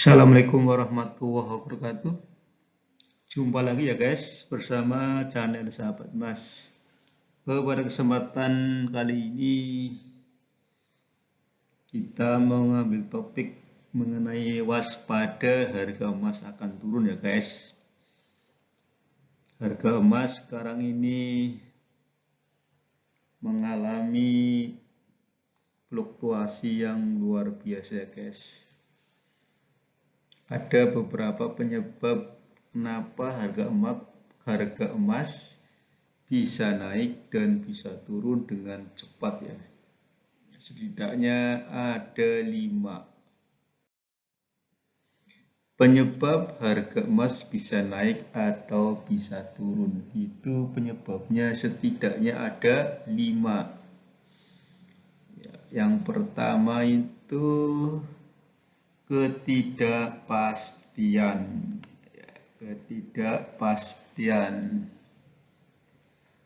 Assalamualaikum warahmatullahi wabarakatuh. Jumpa lagi ya guys bersama channel Sahabat Mas. Pada kesempatan kali ini kita mau ngambil topik mengenai waspada harga emas akan turun ya guys. Harga emas sekarang ini mengalami fluktuasi yang luar biasa ya guys. Ada beberapa penyebab kenapa harga emas bisa naik dan bisa turun dengan cepat ya. Setidaknya ada 5 penyebab harga emas bisa naik atau bisa turun. Itu penyebabnya setidaknya ada 5. Yang pertama itu ketidakpastian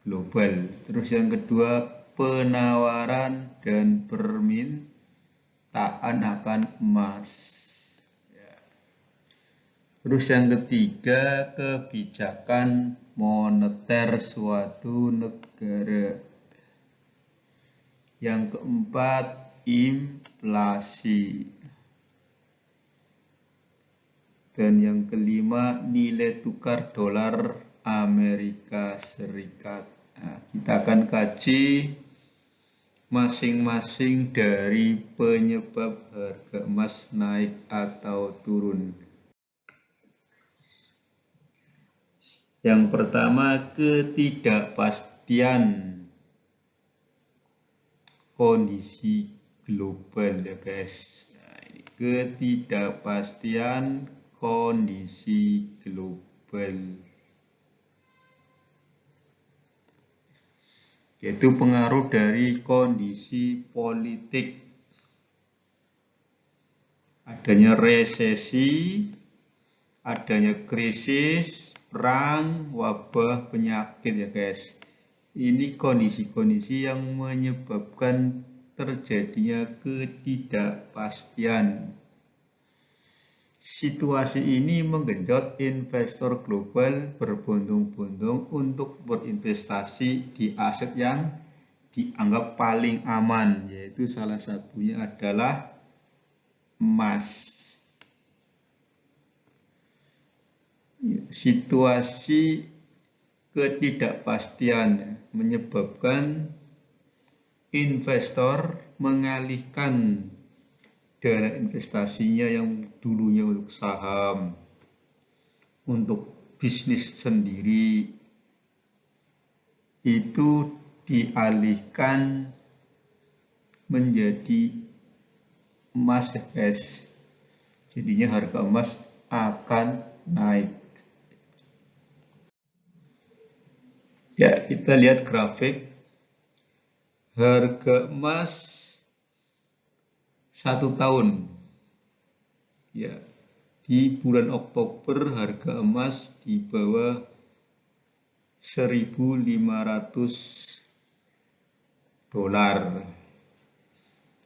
global. Terus yang kedua, penawaran dan permintaan akan emas. Terus yang ketiga, kebijakan moneter suatu negara. Yang keempat, inflasi. Dan yang kelima, nilai tukar dolar Amerika Serikat. Nah, kita akan kaji masing-masing dari penyebab harga emas naik atau turun. Yang pertama, ketidakpastian kondisi global ya guys. Nah, ini ketidakpastian kondisi global, yaitu pengaruh dari kondisi politik, adanya resesi, adanya krisis, perang, wabah, penyakit ya guys. Ini kondisi-kondisi yang menyebabkan terjadinya ketidakpastian. Situasi ini menggenjot investor global berbondong-bondong untuk berinvestasi di aset yang dianggap paling aman, yaitu salah satunya adalah emas. Situasi ketidakpastian menyebabkan investor mengalihkan dana investasinya yang dulunya untuk saham, untuk bisnis sendiri, itu dialihkan menjadi emas ya guys. Jadinya harga emas akan naik. Ya, kita lihat grafik harga emas 1 tahun. Ya, di bulan Oktober harga emas di bawah 1.500 dolar.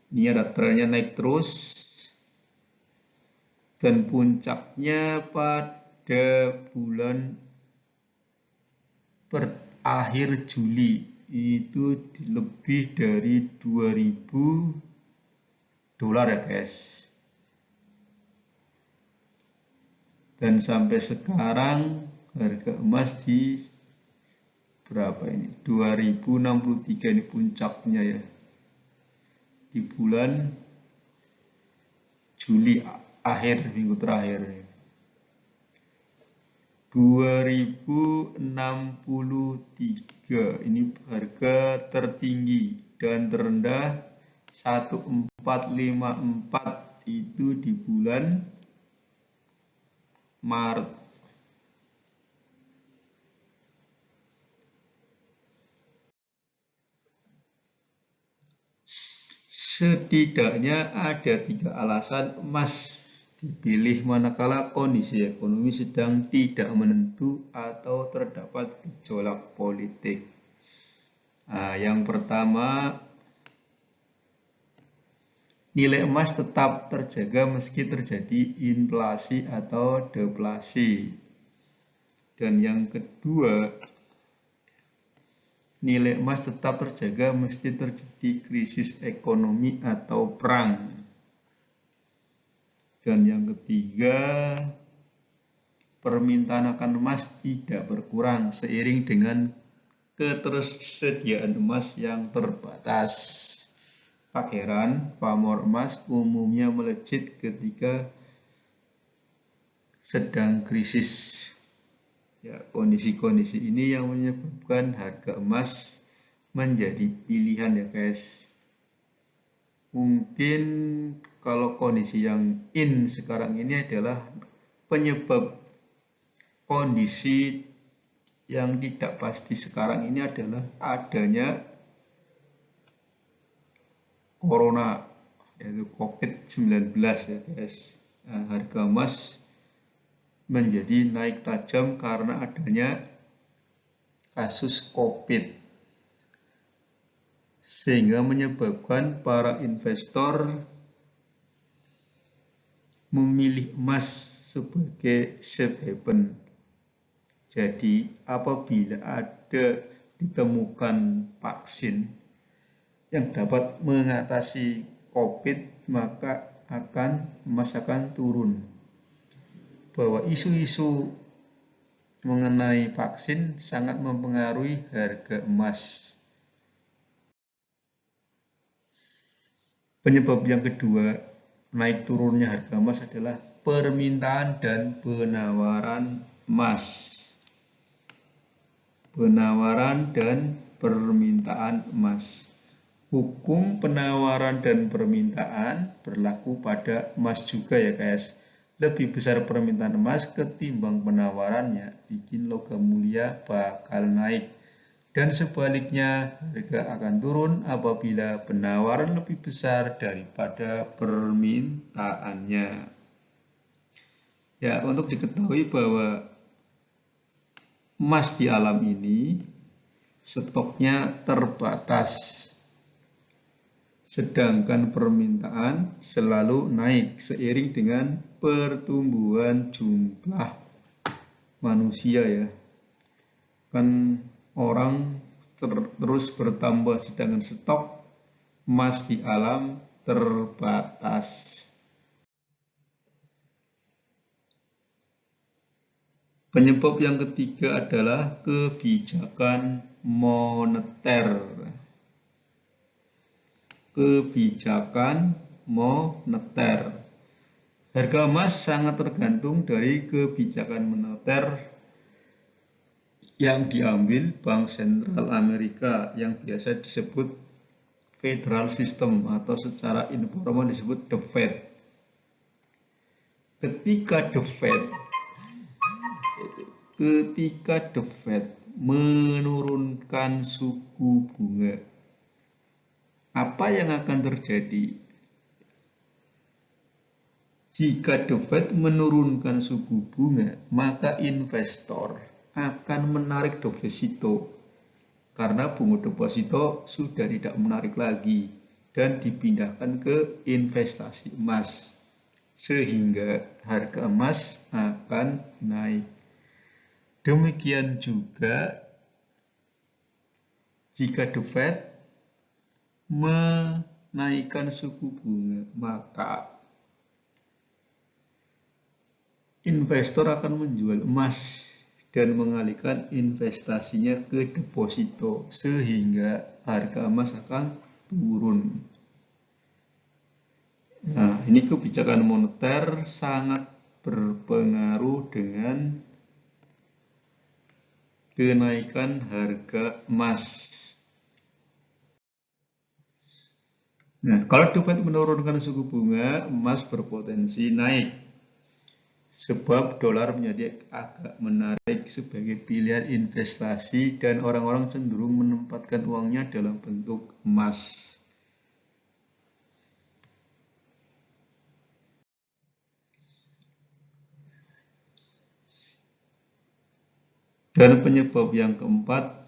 Ini ada trennya naik terus dan puncaknya pada bulan akhir Juli itu lebih dari 2.000 dolar ya guys. Dan sampai sekarang harga emas di berapa ini? 2063 ini puncaknya ya. Di bulan Juli akhir minggu terakhir. 2063 ini harga tertinggi dan terendah 1454 itu di bulan Maret. Setidaknya ada 3 alasan emas dipilih manakala kondisi ekonomi sedang tidak menentu atau terdapat gejolak politik. Nah, yang pertama, nilai emas tetap terjaga meski terjadi inflasi atau deflasi. Dan yang kedua, nilai emas tetap terjaga meski terjadi krisis ekonomi atau perang. Dan yang ketiga, permintaan akan emas tidak berkurang seiring dengan ketersediaan emas yang terbatas. Tak heran, pamor emas umumnya melejit ketika sedang krisis. Ya, kondisi-kondisi ini yang menyebabkan harga emas menjadi pilihan ya guys. Mungkin kalau kondisi yang in sekarang ini adalah penyebab kondisi yang tidak pasti sekarang ini adalah adanya corona, yaitu COVID-19 ya guys. Nah, harga emas menjadi naik tajam karena adanya kasus COVID, sehingga menyebabkan para investor memilih emas sebagai safe haven. Jadi apabila ada ditemukan vaksin yang dapat mengatasi COVID, maka emas akan turun. Bahwa isu-isu mengenai vaksin sangat mempengaruhi harga emas. Penyebab yang kedua naik turunnya harga emas adalah permintaan dan penawaran emas. Penawaran dan permintaan emas. Hukum penawaran dan permintaan berlaku pada emas juga ya guys. Lebih besar permintaan emas ketimbang penawarannya, bikin logam mulia bakal naik. Dan sebaliknya, harga akan turun apabila penawaran lebih besar daripada permintaannya. Ya, untuk diketahui bahwa emas di alam ini stoknya terbatas. Sedangkan permintaan selalu naik seiring dengan pertumbuhan jumlah manusia ya. Kan orang terus bertambah sedangkan stok emas di alam terbatas. Penyebab yang ketiga adalah kebijakan moneter. Kebijakan moneter. Harga emas sangat tergantung dari kebijakan moneter yang diambil Bank Sentral Amerika yang biasa disebut Federal System atau secara informal disebut The Fed. Ketika The Fed menurunkan suku bunga, apa yang akan terjadi? Jika The Fed menurunkan suku bunga, maka investor akan menarik deposito karena bunga deposito sudah tidak menarik lagi dan dipindahkan ke investasi emas, sehingga harga emas akan naik. Demikian juga jika The Fed menaikkan suku bunga, maka investor akan menjual emas dan mengalihkan investasinya ke deposito sehingga harga emas akan turun. Nah, ini kebijakan moneter sangat berpengaruh dengan kenaikan harga emas. Nah, kalau The Fed menurunkan suku bunga, emas berpotensi naik. Sebab dolar menjadi agak menarik sebagai pilihan investasi dan orang-orang cenderung menempatkan uangnya dalam bentuk emas. Dan penyebab yang keempat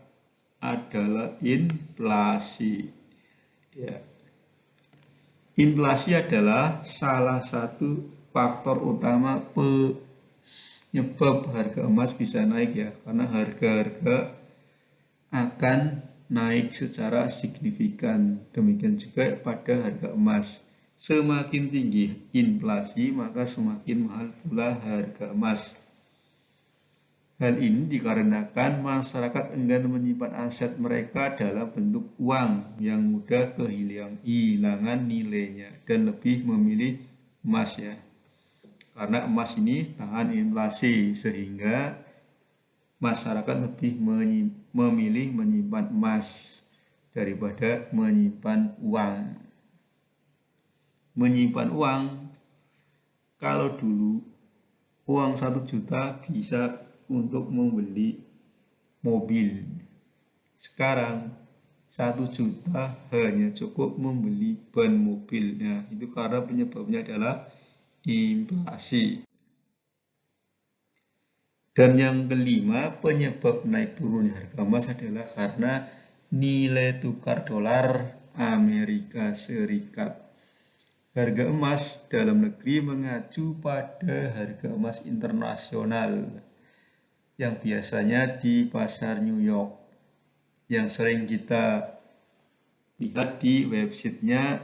adalah inflasi. Ya. Inflasi adalah salah satu faktor utama penyebab harga emas bisa naik ya, karena harga-harga akan naik secara signifikan. Demikian juga pada harga emas. Semakin tinggi inflasi, maka semakin mahal pula harga emas. Hal ini dikarenakan masyarakat enggan menyimpan aset mereka dalam bentuk uang yang mudah kehilangan nilainya dan lebih memilih emas ya. Karena emas ini tahan inflasi sehingga masyarakat lebih memilih menyimpan emas daripada menyimpan uang. Menyimpan uang, kalau dulu uang 1 juta bisa untuk membeli mobil. Sekarang 1 juta hanya cukup membeli ban mobil. Nah, itu karena penyebabnya adalah inflasi. Dan yang kelima, penyebab naik turun harga emas adalah karena nilai tukar dolar Amerika Serikat. Harga emas dalam negeri mengacu pada harga emas internasional yang biasanya di pasar New York, yang sering kita lihat di websitenya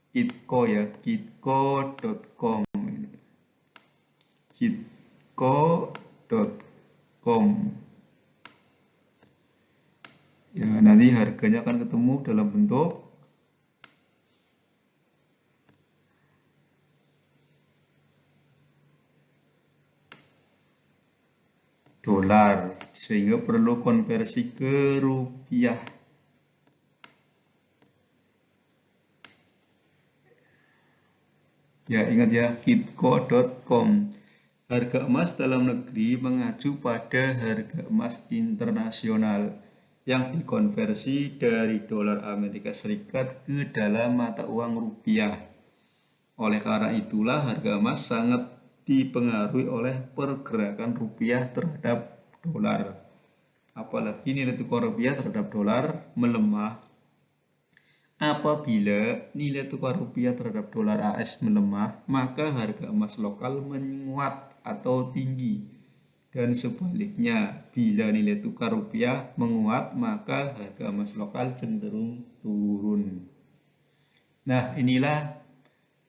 Kitco ya, kitco.com. kitco.com. Ya, nanti harganya akan ketemu dalam bentuk dolar, sehingga perlu konversi ke rupiah. Ya, ingat ya, kitco.com. Harga emas dalam negeri mengacu pada harga emas internasional yang dikonversi dari dolar Amerika Serikat ke dalam mata uang rupiah. Oleh karena itulah harga emas sangat dipengaruhi oleh pergerakan rupiah terhadap dolar. Apalagi nilai tukar rupiah terhadap dolar melemah. Apabila nilai tukar rupiah terhadap dolar AS melemah, maka harga emas lokal menguat atau tinggi. Dan sebaliknya, bila nilai tukar rupiah menguat, maka harga emas lokal cenderung turun. Nah, inilah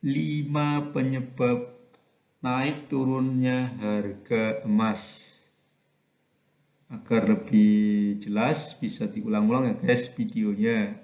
5 penyebab naik turunnya harga emas. Agar lebih jelas bisa diulang-ulang ya guys videonya.